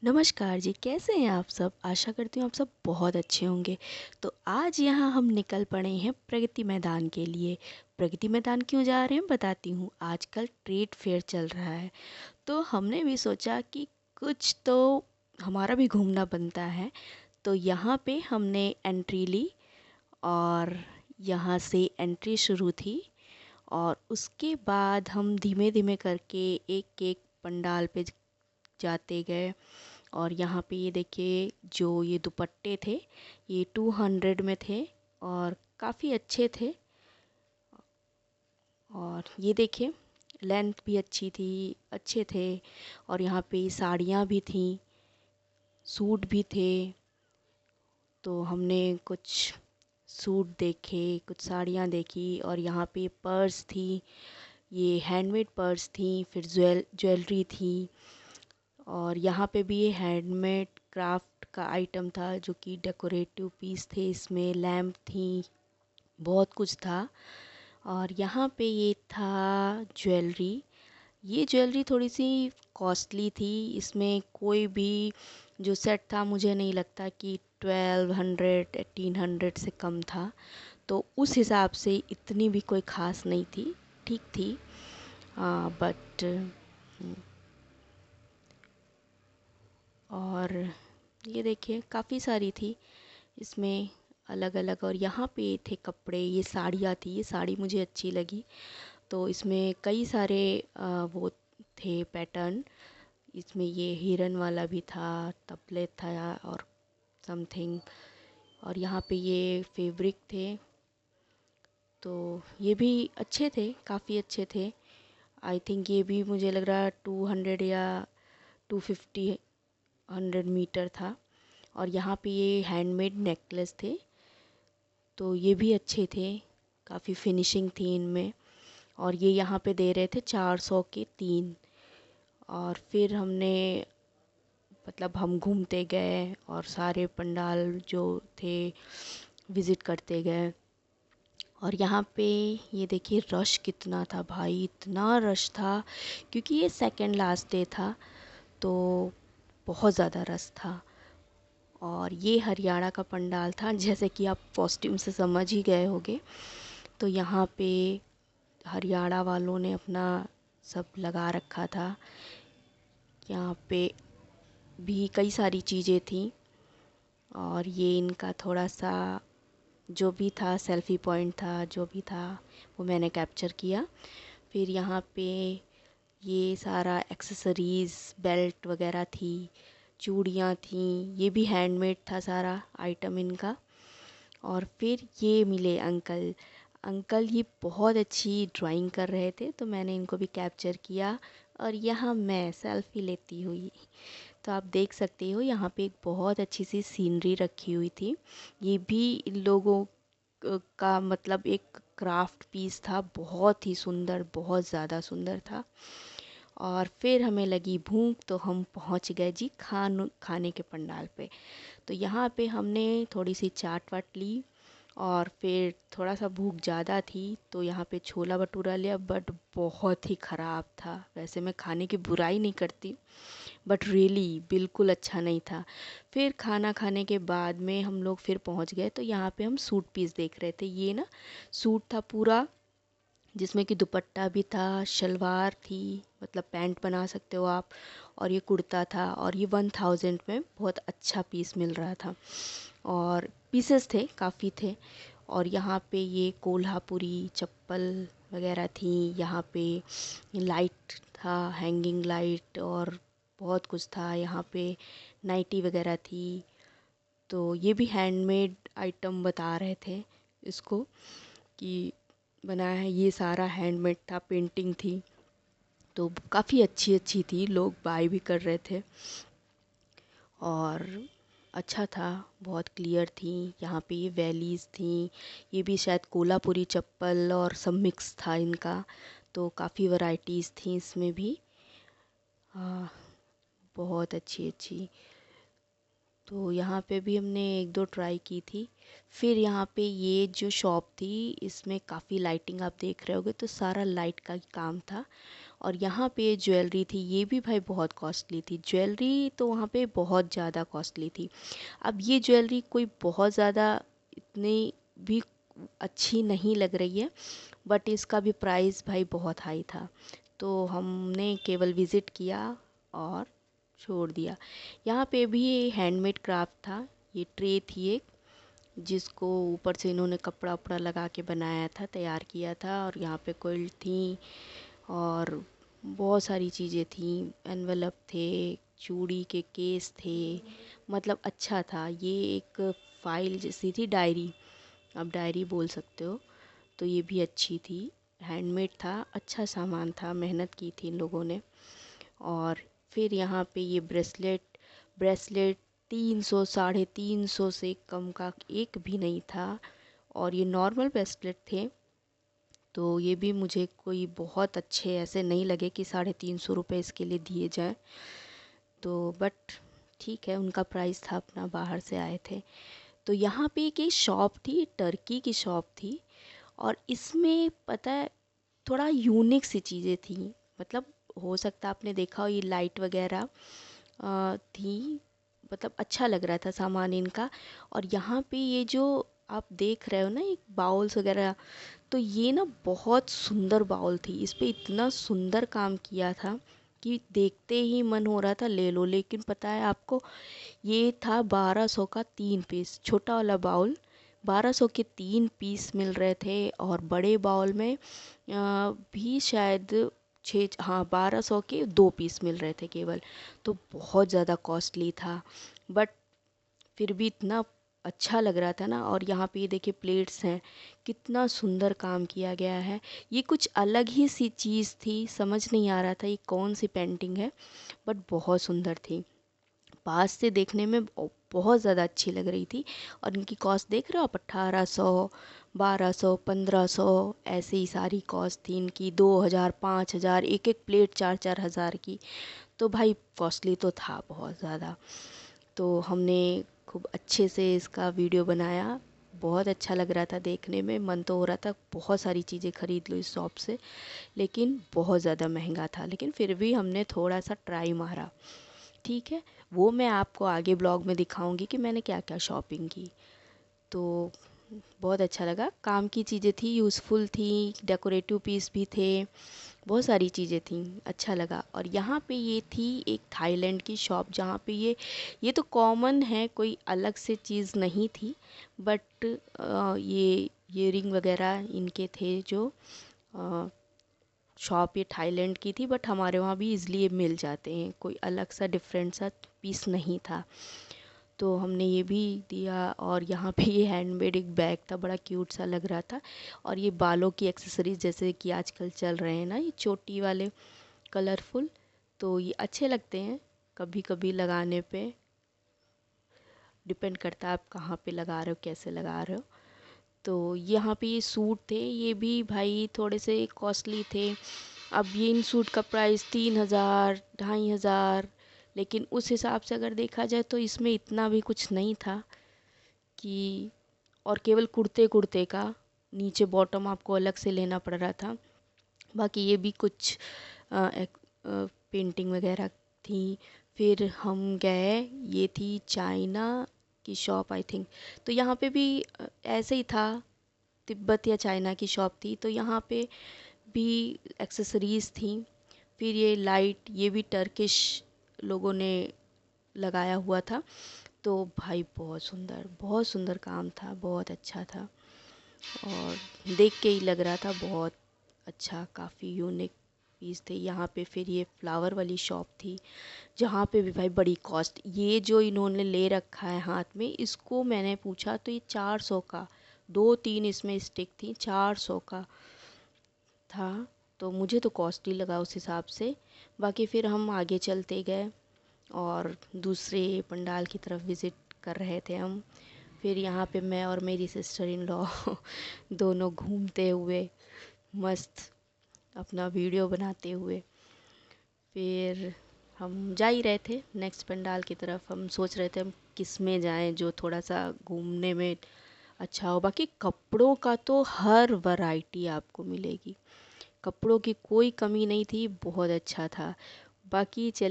नमस्कार जी, कैसे हैं आप सब? आशा करती हूँ आप सब बहुत अच्छे होंगे। तो आज यहाँ हम निकल पड़े हैं प्रगति मैदान के लिए। प्रगति मैदान क्यों जा रहे हैं बताती हूँ। आजकल ट्रेड फेयर चल रहा है, तो हमने भी सोचा कि कुछ तो हमारा भी घूमना बनता है। तो यहाँ पे हमने एंट्री ली और यहाँ से एंट्री शुरू थी। और उसके बाद हम धीमे धीमे करके एक एक पंडाल पे जाते गए। और यहाँ पे ये देखिए, जो ये दुपट्टे थे ये 200 में थे और काफ़ी अच्छे थे। और ये देखिए, लेंथ भी अच्छी थी, अच्छे थे। और यहाँ पे साड़ियाँ भी थीं, सूट भी थे। तो हमने कुछ सूट देखे, कुछ साड़ियाँ देखी। और यहाँ पे पर्स थी, ये हैंडमेड पर्स थी। फिर ज्वेलरी थी। और यहाँ पे भी ये हैंडमेड क्राफ्ट का आइटम था, जो कि डेकोरेटिव पीस थे। इसमें लैम्प थी, बहुत कुछ था। और यहाँ पे ये था ज्वेलरी। ये ज्वेलरी थोड़ी सी कॉस्टली थी। इसमें कोई भी जो सेट था, मुझे नहीं लगता कि 1200 1800 से कम था। तो उस हिसाब से इतनी भी कोई ख़ास नहीं थी, ठीक थी। बट और ये देखिए, काफ़ी सारी थी इसमें अलग अलग। और यहाँ पे थे कपड़े, ये साड़ियाँ थी। ये साड़ी मुझे अच्छी लगी। तो इसमें कई सारे वो थे पैटर्न। इसमें ये हिरन वाला भी था, तबले था और समथिंग। और यहाँ पे ये फैब्रिक थे। तो ये भी अच्छे थे, काफ़ी अच्छे थे। आई थिंक ये भी मुझे लग रहा 200 या 250 100 मीटर था। और यहाँ पे ये हैंडमेड नेकलेस थे, तो ये भी अच्छे थे, काफ़ी फिनिशिंग थी इनमें। और ये यहाँ पे दे रहे थे 400 के 3। और फिर हमने, मतलब हम घूमते गए और सारे पंडाल जो थे विज़िट करते गए। और यहाँ पे ये देखिए, रश कितना था भाई, इतना रश था। क्योंकि ये सेकंड लास्ट डे था, तो बहुत ज़्यादा रश था। और ये हरियाणा का पंडाल था, जैसे कि आप कॉस्ट्यूम से समझ ही गए होंगे। तो यहाँ पे हरियाणा वालों ने अपना सब लगा रखा था। यहाँ पे भी कई सारी चीज़ें थी। और ये इनका थोड़ा सा जो भी था, सेल्फ़ी पॉइंट था, जो भी था वो मैंने कैप्चर किया। फिर यहाँ पे ये सारा एक्सेसरीज़, बेल्ट वगैरह थी, चूड़ियाँ थीं। ये भी हैंडमेड था सारा आइटम इनका। और फिर ये मिले अंकल। अंकल ये बहुत अच्छी ड्राइंग कर रहे थे, तो मैंने इनको भी कैप्चर किया। और यहाँ मैं सेल्फ़ी लेती हुई। तो आप देख सकते हो, यहाँ पे एक बहुत अच्छी सी सीनरी रखी हुई थी। ये भी इन लोगों का मतलब एक क्राफ्ट पीस था, बहुत ही सुंदर, बहुत ज़्यादा सुंदर था। और फिर हमें लगी भूख, तो हम पहुँच गए जी खाने के पंडाल पे। तो यहाँ पे हमने थोड़ी सी चाट वाट ली। और फिर थोड़ा सा भूख ज़्यादा थी, तो यहाँ पे छोला भटूरा लिया। बट बहुत ही ख़राब था। वैसे मैं खाने की बुराई नहीं करती, बट रियली बिल्कुल अच्छा नहीं था। फिर खाना खाने के बाद में हम लोग फिर पहुँच गए। तो यहाँ पे हम सूट पीस देख रहे थे। ये ना सूट था पूरा, जिसमें कि दुपट्टा भी था, शलवार थी, मतलब पैंट बना सकते हो आप। और ये कुर्ता था। और ये 1000 में बहुत अच्छा पीस मिल रहा था। और पीसेस थे, काफ़ी थे। और यहाँ पे ये कोल्हापुरी चप्पल वगैरह थी। यहाँ पे लाइट था, हैंगिंग लाइट, और बहुत कुछ था। यहाँ पे नाइटी वगैरह थी। तो ये भी हैंडमेड आइटम बता रहे थे इसको, कि बनाया है। ये सारा हैंडमेड था, पेंटिंग थी। तो काफ़ी अच्छी अच्छी थी, लोग बाय भी कर रहे थे। और अच्छा था, बहुत क्लियर थी। यहाँ पे ये वैलीज़ थी। ये भी शायद कोल्हापुरी चप्पल और सब मिक्स था इनका। तो काफ़ी वैरायटीज़ थी इसमें भी। हाँ, बहुत अच्छी अच्छी। तो यहाँ पे भी हमने एक दो ट्राई की थी। फिर यहाँ पे ये जो शॉप थी, इसमें काफ़ी लाइटिंग आप देख रहे होगे, तो सारा लाइट का ही काम था। और यहाँ पे ज्वेलरी थी, ये भी भाई बहुत कॉस्टली थी। ज्वेलरी तो वहाँ पे बहुत ज़्यादा कॉस्टली थी। अब ये ज्वेलरी कोई बहुत ज़्यादा इतनी भी अच्छी नहीं लग रही है, बट इसका भी प्राइस भाई बहुत हाई था। तो हमने केवल विज़िट किया और छोड़ दिया। यहाँ पे भी हैंडमेड क्राफ्ट था। ये ट्रे थी एक, जिसको ऊपर से इन्होंने कपड़ा उपड़ा लगा के बनाया था, तैयार किया था। और यहाँ पे क्विल्ट थी और बहुत सारी चीज़ें थी, एनवेलप थे, चूड़ी के केस थे। मतलब अच्छा था। ये एक फाइल जैसी थी, डायरी, आप डायरी बोल सकते हो। तो ये भी अच्छी थी, हैंडमेड था, अच्छा सामान था, मेहनत की थी इन लोगों ने। और फिर यहाँ पे ये ब्रेसलेट ब्रेसलेट 300 350 से कम का एक भी नहीं था। और ये नॉर्मल ब्रेसलेट थे, तो ये भी मुझे कोई बहुत अच्छे ऐसे नहीं लगे कि 350 रुपये इसके लिए दिए जाएं। तो बट ठीक है, उनका प्राइस था, अपना बाहर से आए थे। तो यहाँ पे एक शॉप थी, टर्की की शॉप थी। और इसमें पता है थोड़ा यूनिक सी चीज़ें थी। मतलब हो सकता है आपने देखा हो, ये लाइट वगैरह थी। मतलब अच्छा लग रहा था सामान इनका। और यहाँ पे ये जो आप देख रहे हो ना, एक बाउल्स वगैरह, तो ये ना बहुत सुंदर बाउल थी। इस पे इतना सुंदर काम किया था कि देखते ही मन हो रहा था ले लो। लेकिन पता है आपको, ये था 1200 का 3 पीस, छोटा वाला बाउल 1200 के 3 पीस मिल रहे थे। और बड़े बाउल में भी शायद 6, हाँ 1200 के 2 पीस मिल रहे थे केवल। तो बहुत ज़्यादा कॉस्टली था, बट फिर भी इतना अच्छा लग रहा था ना। और यहाँ पे ये देखिए प्लेट्स हैं, कितना सुंदर काम किया गया है। ये कुछ अलग ही सी चीज़ थी, समझ नहीं आ रहा था ये कौन सी पेंटिंग है, बट बहुत सुंदर थी। पास से देखने में बहुत ज़्यादा अच्छी लग रही थी। और इनकी कॉस्ट देख रहे हो आप, 1800, 1200, 1500, ऐसे ही सारी कॉस्ट थी इनकी। 2000, 5000, एक एक प्लेट 4-4 हज़ार की। तो भाई कॉस्टली तो था बहुत ज़्यादा। तो हमने खूब अच्छे से इसका वीडियो बनाया। बहुत अच्छा लग रहा था देखने में, मन तो हो रहा था बहुत सारी चीज़ें खरीद लो इस शॉप से। लेकिन बहुत ज़्यादा महंगा था, लेकिन फिर भी हमने थोड़ा सा ट्राई मारा। ठीक है, वो मैं आपको आगे ब्लॉग में दिखाऊंगी कि मैंने क्या क्या शॉपिंग की। तो बहुत अच्छा लगा, काम की चीज़ें थी, यूज़फुल थी, डेकोरेटिव पीस भी थे, बहुत सारी चीज़ें थी, अच्छा लगा। और यहाँ पे ये थी एक थाईलैंड की शॉप, जहाँ पे ये तो कॉमन है, कोई अलग से चीज़ नहीं थी। बट ये इयरिंग वगैरह इनके थे जो शॉप, ये थाईलैंड की थी। बट हमारे वहाँ भी इजली ये मिल जाते हैं, कोई अलग सा डिफरेंट सा पीस नहीं था। तो हमने ये भी दिया। और यहाँ पे ये हैंडमेड एक बैग था, बड़ा क्यूट सा लग रहा था। और ये बालों की एक्सेसरीज जैसे कि आजकल चल रहे हैं ना, ये चोटी वाले कलरफुल, तो ये अच्छे लगते हैं कभी कभी लगाने पे। डिपेंड करता है आप कहाँ पे लगा रहे हो, कैसे लगा रहे हो। तो यहाँ पे ये सूट थे, ये भी भाई थोड़े से कॉस्टली थे। अब ये इन सूट का प्राइस 3000, 2500। लेकिन उस हिसाब से अगर देखा जाए तो इसमें इतना भी कुछ नहीं था कि, और केवल कुर्ते कुर्ते का, नीचे बॉटम आपको अलग से लेना पड़ रहा था। बाकी ये भी कुछ पेंटिंग वगैरह थी। फिर हम गए, ये थी चाइना की शॉप आई थिंक। तो यहाँ पे भी ऐसे ही था, तिब्बत या चाइना की शॉप थी। तो यहाँ पे भी एक्सेसरीज़ थी। फिर ये लाइट, ये भी टर्किश लोगों ने लगाया हुआ था। तो भाई बहुत सुंदर काम था, बहुत अच्छा था। और देख के ही लग रहा था बहुत अच्छा, काफ़ी यूनिक पीस थे। यहाँ पे फिर ये फ्लावर वाली शॉप थी, जहाँ पे भी भाई बड़ी कॉस्ट। ये जो इन्होंने ले रखा है हाथ में, इसको मैंने पूछा तो ये 400 का, 2-3 इसमें स्टिक थी, 400 का था। तो मुझे तो कॉस्टली लगा उस हिसाब से। बाकी फिर हम आगे चलते गए और दूसरे पंडाल की तरफ विज़िट कर रहे थे हम। फिर यहाँ पे मैं और मेरी सिस्टर इन लॉ दोनों घूमते हुए मस्त अपना वीडियो बनाते हुए, फिर हम जा ही रहे थे नेक्स्ट पंडाल की तरफ। हम सोच रहे थे हम किस में जाएं जो थोड़ा सा घूमने में अच्छा हो। बाकी कपड़ों का तो हर वैरायटी आपको मिलेगी, कपड़ों की कोई कमी नहीं थी, बहुत अच्छा था। बाकी चलिए